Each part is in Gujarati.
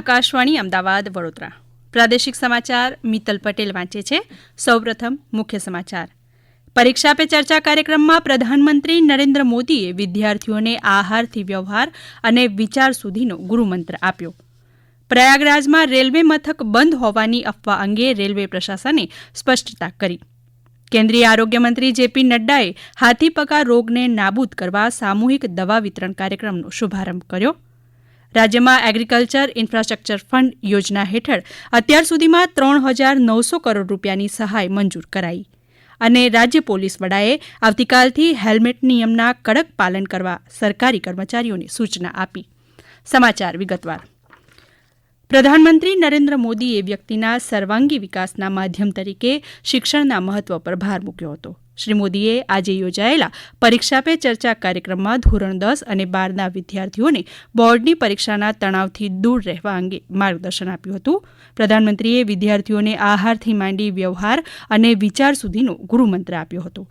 આકાશવાણી અમદાવાદ વડોદરા પ્રાદેશિક સમાચાર મિત્તલ પટેલ વાંચે છે. સૌપ્રથમ મુખ્ય સમાચાર. પરીક્ષા પે ચર્ચા કાર્યક્રમમાં પ્રધાનમંત્રી નરેન્દ્ર મોદીએ વિદ્યાર્થીઓને આહારથી વ્યવહાર અને વિચાર સુધીનો ગુરુમંત્ર આપ્યો. પ્રયાગરાજમાં રેલવે મથક બંધ હોવાની અફવા અંગે રેલવે પ્રશાસને સ્પષ્ટતા કરી. કેન્દ્રીય આરોગ્ય મંત્રી જેપી નડ્ડાએ હાથીપગા રોગને નાબૂદ કરવા સામૂહિક દવા વિતરણ કાર્યક્રમનો શુભારંભ કર્યો. રાજ્યમાં એગ્રીકલ્ચર ઇન્ફ્રાસ્ટ્રક્ચર ફંડ યોજના હેઠળ અત્યાર સુધીમાં 3,900 કરોડ રૂપિયાની સહાય મંજૂર કરાઈ. અને રાજ્ય પોલીસ વડાએ આવતીકાલથી હેલ્મેટ નિયમના કડક પાલન કરવા સરકારી કર્મચારીઓને સૂચના આપી. સમાચાર વિગતવાર. પ્રધાનમંત્રી નરેન્દ્ર મોદીએ વ્યક્તિના સર્વાંગી વિકાસના માધ્યમ તરીકે શિક્ષણના મહત્વ પર ભાર મૂક્યો હતો. શ્રી મોદીએ આજે યોજાયેલા પરીક્ષા પે ચર્ચા કાર્યક્રમમાં ધોરણ 10 અને 12ના વિદ્યાર્થીઓને બોર્ડની પરીક્ષાના તણાવથી દૂર રહેવા અંગે માર્ગદર્શન આપ્યું હતું. પ્રધાનમંત્રીએ વિદ્યાર્થીઓને આહારથી માંડી વ્યવહાર અને વિચાર સુધીનો ગુરુમંત્ર આપ્યો હતો.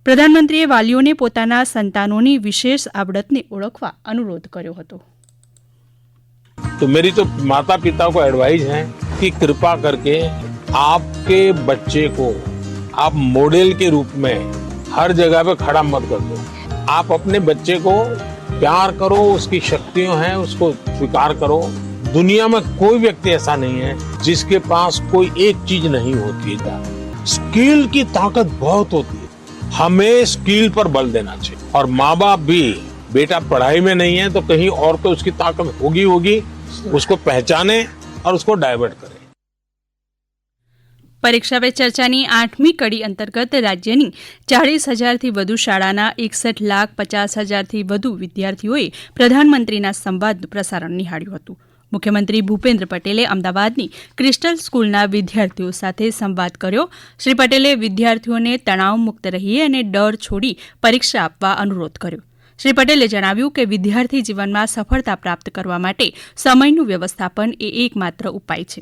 પ્રધાનમંત્રીએ વાલીઓને પોતાના સંતાનોની વિશેષ આવડતને ઓળખવા અનુરોધ કર્યો હતો. तो मेरी तो माता पिता को एडवाइस है कि कृपा करके आपके बच्चे को आप मॉडल के रूप में हर जगह पे खड़ा मत कर दो. आप अपने बच्चे को प्यार करो, उसकी शक्तियां हैं उसको स्वीकार करो. दुनिया में कोई व्यक्ति ऐसा नहीं है जिसके पास कोई एक चीज नहीं होती है. स्किल की ताकत बहुत होती है. हमें स्किल पर बल देना चाहिए. और माँ बाप भी बेटा पढ़ाई में नहीं है तो कहीं और तो उसकी ताकत होगी उसको पहचाने और उसको डायवर्ट करें. પરીક્ષા પે ચર્ચાની 8મી કડી અંતર્ગત રાજ્યની 40,000થી વધુ શાળાના 61,50,000થી વધુ વિદ્યાર્થીઓએ પ્રધાનમંત્રીના સંવાદનું પ્રસારણ નિહાળ્યું હતું. મુખ્યમંત્રી ભૂપેન્દ્ર પટેલે અમદાવાદની ક્રિસ્ટલ સ્કૂલના વિદ્યાર્થીઓ સાથે સંવાદ કર્યો. શ્રી પટેલે વિદ્યાર્થીઓને તણાવમુક્ત રહી અને ડર છોડી પરીક્ષા આપવા અનુરોધ કર્યો. શ્રી પટેલે જણાવ્યું કે વિદ્યાર્થી જીવનમાં સફળતા પ્રાપ્ત કરવા માટે સમયનું વ્યવસ્થાપન એ એકમાત્ર ઉપાય છે.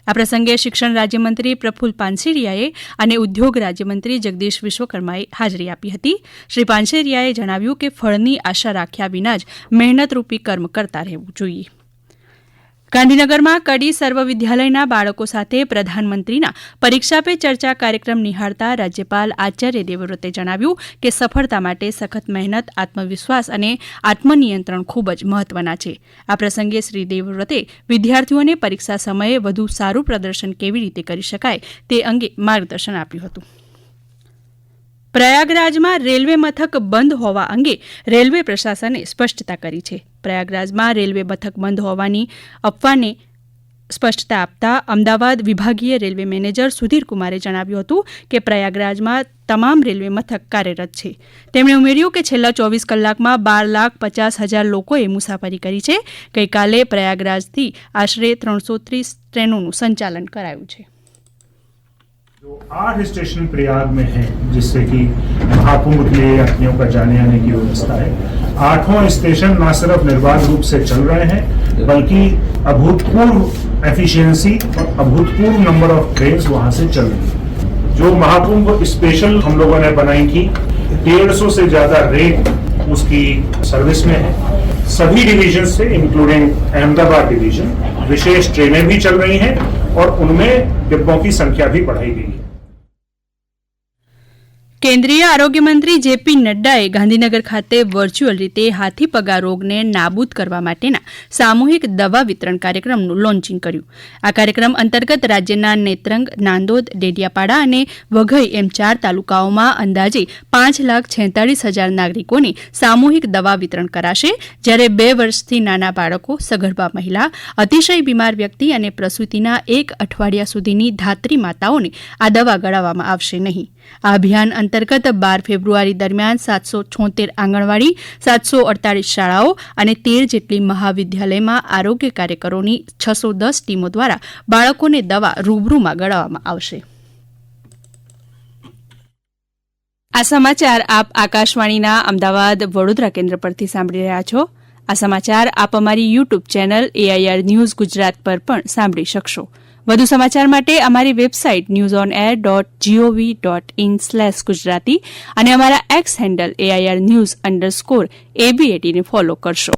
આ પ્રસંગે શિક્ષણ રાજ્યમંત્રી પ્રફુલ્લ પાનસેરિયાએ અને ઉદ્યોગ રાજ્યમંત્રી જગદીશ વિશ્વકર્માએ હાજરી આપી હતી. શ્રી પાનસેરિયાએ જણાવ્યું કે ફળની આશા રાખ્યા વિના જ મહેનતરૂપી કર્મ કરતા રહેવું જોઈએ. ગાંધીનગરમાં કડી સર્વ વિદ્યાલયના બાળકો સાથે પ્રધાનમંત્રીના પરીક્ષા પે ચર્ચા કાર્યક્રમ નિહાળતા રાજ્યપાલ આચાર્ય દેવવ્રતે જણાવ્યું કે સફળતા માટે સખત મહેનત, આત્મવિશ્વાસ અને આત્મનિયંત્રણ ખૂબ જ મહત્વના છે. આ પ્રસંગે શ્રી દેવવ્રતે વિદ્યાર્થીઓને પરીક્ષા સમયે વધુ સારું પ્રદર્શન કેવી રીતે કરી શકાય તે અંગે માર્ગદર્શન આપ્યું હતું. પ્રયાગરાજમાં રેલવે મથક બંધ હોવા અંગે રેલવે પ્રશાસને સ્પષ્ટતા કરી છે. પ્રયાગરાજમાં રેલવે મથક બંધ હોવાની અફવાને સ્પષ્ટતા આપતા અમદાવાદ વિભાગીય રેલવે મેનેજર સુધીર કુમારે જણાવ્યું હતું કે પ્રયાગરાજમાં તમામ રેલવે મથક કાર્યરત છે. તેમણે ઉમેર્યું કે છેલ્લા 24 કલાકમાં 12,50,000 લોકોએ મુસાફરી કરી છે. ગઈકાલે પ્રયાગરાજથી આશરે 330 ट्रेनों संचालन कराયું છે. जो 8 स्टेशन प्रयाग में हैं जिससे कि महाकुंभ के लिए यात्रियों का जाने आने की व्यवस्था है. 8वां स्टेशन न सिर्फ निर्बाध रूप से चल रहे हैं बल्कि अभूतपूर्व एफिशिएंसी और अभूतपूर्व नंबर ऑफ ट्रेन वहां से चल रही है. जो महाकुंभ स्पेशल हम लोगों ने बनाई थी 150 से ज्यादा रेक उसकी सर्विस में है. सभी डिवीजन से इंक्लूडिंग अहमदाबाद डिवीजन विशेष ट्रेनें भी चल रही हैं और उनमें डिब्बों की संख्या भी बढ़ाई गई है. કેન્દ્રીય આરોગ્ય મંત્રી જેપી નડ્ડાએ ગાંધીનગર ખાતે વર્ચ્યુઅલ રીતે હાથીપગા રોગને નાબૂદ કરવા માટેના સામૂહિક દવા વિતરણ કાર્યક્રમનું લોન્ચિંગ કર્યું. આ કાર્યક્રમ અંતર્ગત રાજ્યના નેત્રંગ, નાંદોદ, ડેડિયાપાડા અને વઘઈ એમ 4 તાલુકાઓમાં અંદાજે 5,46,000 નાગરિકોને સામૂહિક દવા વિતરણ કરાશે. જ્યારે 2 વર્ષથી નાના બાળકો, સગર્ભા મહિલા, અતિશય બીમાર વ્યક્તિ અને પ્રસૂતિના 1 અઠવાડિયા સુધીની ધાત્રી માતાઓને આ દવા ગળાવવામાં આવશે નહીં. આ અભિયાન અંતર્ગત 12 ફેબ્રુઆરી દરમિયાન 776 આંગણવાડી, 748 શાળાઓ અને 13 જેટલી મહાવિદ્યાલયમાં આરોગ્ય કાર્યકરોની 610 ટીમો દ્વારા બાળકોને દવા રૂબરૂમાં ગળાવવામાં આવશે. આ સમાચાર આપ આકાશવાણીના અમદાવાદ વડોદરા કેન્દ્ર પરથી સાંભળી રહ્યા છો. આ સમાચાર આપ અમારી YouTube channel AIR news Gujarat પર પણ સાંભળી શકશો. વધુ સમાચાર માટે અમારી વેબસાઇટ newsonair.gov.in/gujarati અને અમારા એક્સ હેન્ડલ AIR_news_ABAT ને ફોલો કરશો.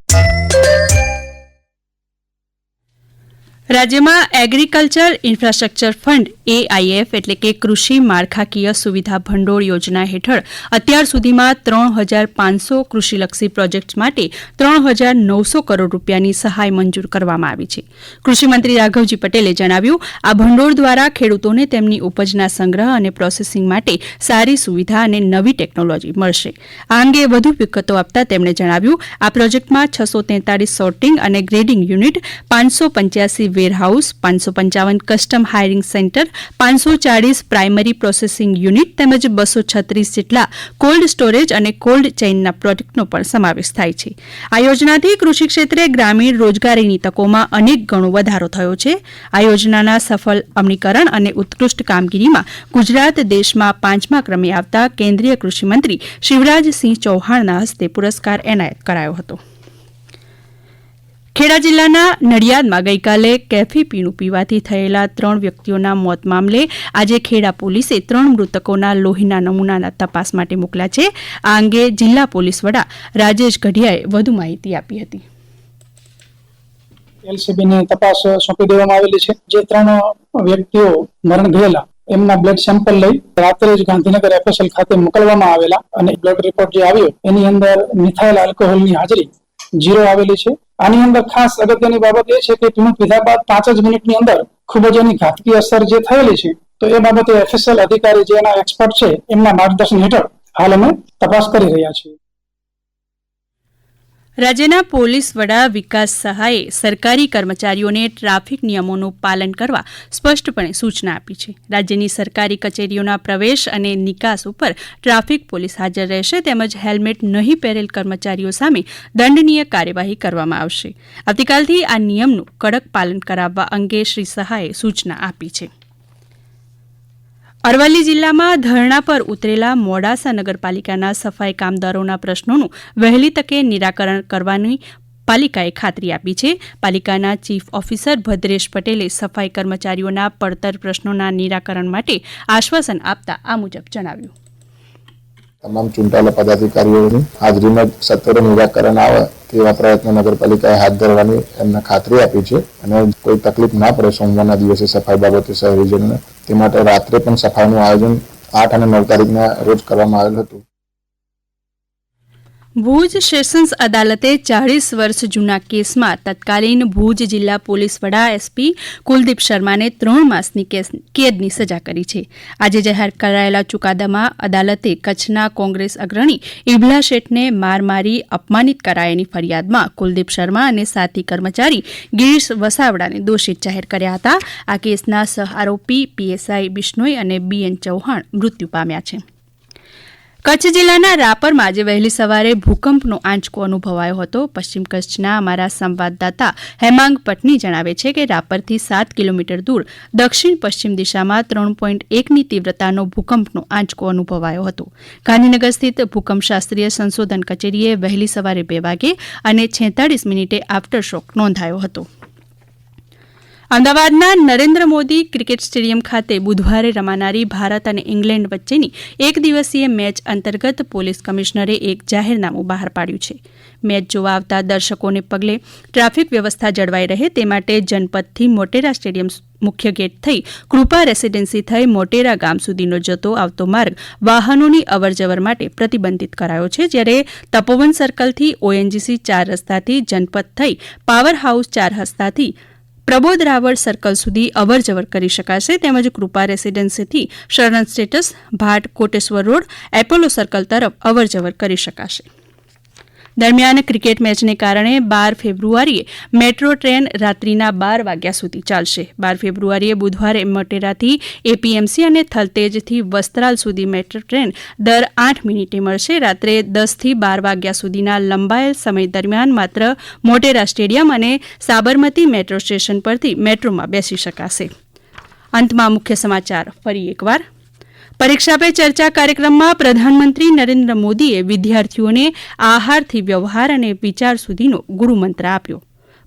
રાજ્યમાં એગ્રીકલ્ચર ઇન્ફ્રાસ્ટ્રક્ચર ફંડ AIF એટલે કે કૃષિ માળખાકીય સુવિધા ભંડોળ યોજના હેઠળ અત્યાર સુધીમાં 3,500 કૃષિલક્ષી પ્રોજેક્ટ્સ માટે 3,900 કરોડ રૂપિયાની સહાય મંજૂર કરવામાં આવી છે. કૃષિમંત્રી રાઘવજી પટેલે જણાવ્યું, આ ભંડોળ દ્વારા ખેડૂતોને તેમની ઉપજના સંગ્રહ અને પ્રોસેસિંગ માટે સારી સુવિધા અને નવી ટેકનોલોજી મળશે. આ અંગે વધુ વિગતો આપતા તેમણે જણાવ્યું, આ પ્રોજેક્ટમાં 643 સોર્ટિંગ અને grading unit, 585 warehouse, 555 custom hiring centre, 540 primary processing unit તેમજ 236 જેટલા કોલ્ડ સ્ટોરેજ અને કોલ્ડ ચેઇનના પ્રોજેક્ટનો પણ સમાવેશ થાય છે. આ યોજનાથી કૃષિ ક્ષેત્રે ગ્રામીણ રોજગારીની તકોમાં અનેક ગણો વધારો થયો છે. આ યોજનાના સફળ અમલીકરણ અને ઉત્કૃષ્ટ કામગીરીમાં ગુજરાત દેશમાં 5મા ક્રમે આવતા કેન્દ્રીય કૃષિમંત્રી શિવરાજસિંહ ચૌહાણના હસ્તે પુરસ્કાર એનાયત કરાયો હતો. ખેડા જિલ્લાના નડિયાદમાં ગઈકાલે કેફી પીણું પીવાથી થયેલા 3 વ્યક્તિઓના મોત મામલે આજે ખેડા પોલીસે 3 મૃતકોના લોહીના નમૂનાના તપાસ માટે મોકલ્યા છે. આ અંગે જિલ્લા પોલીસ વડા રાજેશ ગઢિયાએ વધુ માહિતી આપી હતી. LCBને તપાસ સોંપી દેવામાં આવેલી છે. જે 3 વ્યક્તિઓ મરણ ગયેલા એમના બ્લડ સેમ્પલ લઈ રાત્રે જ ગાંધીનગર FSL ખાતે મોકલવામાં આવેલા અને બ્લડ રિપોર્ટ જે આવ્યો એની અંદર મિથાઇલ આલ્કોહોલની હાજરી 0 આવેલી છે. આની અંદર ખાસ અગત્યની બાબત એ છે કે પીણું પીધા બાદ 5 જ મિનિટની અંદર ખૂબ જ એની ઘાતકી અસર જે થયેલી છે, તો એ બાબતે FSL અધિકારી જે એના એક્સપર્ટ છે એમના માર્ગદર્શન હેઠળ હાલ અમે તપાસ કરી રહ્યા છીએ. રાજ્યના પોલીસ વડા વિકાસ સહાયે સરકારી કર્મચારીઓને ટ્રાફિક નિયમોનું પાલન કરવા સ્પષ્ટપણે સૂચના આપી છે. રાજ્યની સરકારી કચેરીઓના પ્રવેશ અને નિકાસ ઉપર ટ્રાફિક પોલીસ હાજર રહેશે તેમજ હેલ્મેટ નહીં પહેરેલ કર્મચારીઓ સામે દંડનીય કાર્યવાહી કરવામાં આવશે. આવતીકાલથી આ નિયમનું કડક પાલન કરાવવા અંગે શ્રી સહાયે સૂચના આપી છે. અરવલ્લી જિલ્લામાં ધરણા પર ઉતરેલા મોડાસા નગરપાલિકાના સફાઈ કામદારોના પ્રશ્નોનું વહેલી તકે નિરાકરણ કરવાની પાલિકાએ ખાતરી આપી છે. પાલિકાના ચીફ ઓફિસર ભદ્રેશ પટેલે સફાઈ કર્મચારીઓના પડતર પ્રશ્નોના નિરાકરણ માટે આશ્વાસન આપતા આ મુજબ જણાવ્યું. તમામ ચૂંટાયેલા પદાધિકારીઓની હાજરીમાં સત્વરે નિરાકરણ આવે તેવા પ્રયત્નો નગરપાલિકાએ હાથ ધરવાની એમને ખાતરી આપી છે અને કોઈ તકલીફ ના પડે સોમવારના દિવસે સફાઈ બાબતે શહેરીજનોને તે માટે રાત્રે પણ સફાઈનું આયોજન 8 અને 9 તારીખના રોજ કરવામાં આવેલ હતું. ભુજ સેશન્સ અદાલતે 40 વર્ષ જૂના કેસમાં તત્કાલીન ભુજ જિલ્લા પોલીસ વડા SP કુલદીપ શર્માને 3 માસની કેદની સજા કરી છે. આજે જાહેર કરાયેલા ચુકાદામાં અદાલતે કચ્છના કોંગ્રેસ અગ્રણી ઇબલા શેઠને માર મારી અપમાનિત કરાયાની ફરિયાદમાં કુલદીપ શર્મા અને સાથી કર્મચારી ગિરીશ વસાવડાને દોષિત જાહેર કર્યા હતા. આ કેસના સહ આરોપી PSI બિશ્નોઈ અને BN ચૌહાણ મૃત્યુ પામ્યા છે. કચ્છ જિલ્લાના રાપરમાં આજે વહેલી સવારે ભૂકંપનો આંચકો અનુભવાયો હતો. પશ્ચિમ કચ્છના અમારા સંવાદદાતા હેમાંગ પટની જણાવે છે કે રાપરથી 7 કિલોમીટર દૂર દક્ષિણ પશ્ચિમ દિશામાં 3.1ની તીવ્રતાનો ભૂકંપનો આંચકો અનુભવાયો હતો. ગાંધીનગર સ્થિત ભૂકંપશાસ્ત્રીય સંશોધન કચેરીએ વહેલી સવારે 2 વાગે અને 46 મિનિટે આફ્ટરશોક નોંધાયો હતો. અમદાવાદના નરેન્દ્ર મોદી ક્રિકેટ સ્ટેડિયમ ખાતે બુધવારે રમાનારી ભારત અને ઇંગ્લેન્ડ વચ્ચેની એક દિવસીય મેચ અંતર્ગત પોલીસ કમિશનરે એક જાહેરનામું બહાર પાડ્યું છે. મેચ જોવા આવતા દર્શકોને પગલે ટ્રાફિક વ્યવસ્થા જળવાઈ રહે તે માટે જનપથથી મોટેરા સ્ટેડિયમ મુખ્ય ગેટ થઈ કૃપા રેસીડેન્સી થઈ મોટેરા ગામ સુધીનો જતો આવતો માર્ગ વાહનોની અવરજવર માટે પ્રતિબંધિત કરાયો છે. જ્યારે તપોવન સર્કલથી ONGC 4 રસ્તાથી જનપથ થઈ પાવર હાઉસ 4 રસ્તાથી પ્રબોધ રાવળ સર્કલ સુધી અવરજવર કરી શકાશે. તેમજ કૃપા રેસીડેન્સીથી Sharan status, Bhat, Koteshwar road, Apollo circle તરફ અવરજવર કરી શકાશે. દરમિયાન ક્રિકેટ મેચને કારણે 12 ફેબ્રુઆરીએ મેટ્રો ટ્રેન રાત્રિના 12 વાગ્યા સુધી ચાલશે. 12 ફેબ્રુઆરીએ બુધવારે મોટેરાથી APMC અને થલતેજથી વસ્ત્રાલ સુધી મેટ્રો ટ્રેન દર 8 મિનિટે મળશે. રાત્રે 10થી 12 વાગ્યા સુધીના લંબાયેલ સમય દરમિયાન માત્ર મોટેરા સ્ટેડિયમ અને સાબરમતી મેટ્રો સ્ટેશન પરથી મેટ્રોમાં બેસી શકાશે. અંતમાં મુખ્ય સમાચાર ફરી એકવાર. પરીક્ષા પે ચર્ચા કાર્યક્રમમાં પ્રધાનમંત્રી નરેન્દ્ર મોદીએ વિદ્યાર્થીઓને આહારથી વ્યવહાર અને વિચાર સુધીનો ગુરુમંત્ર આપ્યો.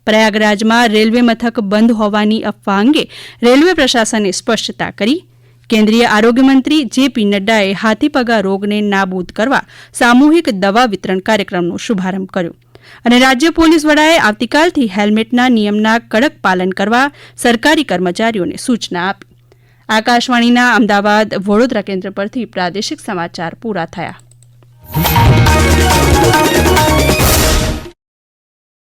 પ્રયાગરાજમાં રેલવે મથક બંધ હોવાની અફવા અંગે રેલવે પ્રશાસને સ્પષ્ટતા કરી. કેન્દ્રીય આરોગ્યમંત્રી JP નડ્ડાએ હાથીપગા રોગને નાબૂદ કરવા સામૂહિક દવા વિતરણ કાર્યક્રમનો શુભારંભ કર્યો. અને રાજ્ય પોલીસ વડાએ આવતીકાલથી હેલ્મેટના નિયમના કડક પાલન કરવા સરકારી કર્મચારીઓને સૂચના આપી. આકાશવાણીના અમદાવાદ વડોદરા કેન્દ્ર પરથી પ્રાદેશિક સમાચાર પૂરા થયા.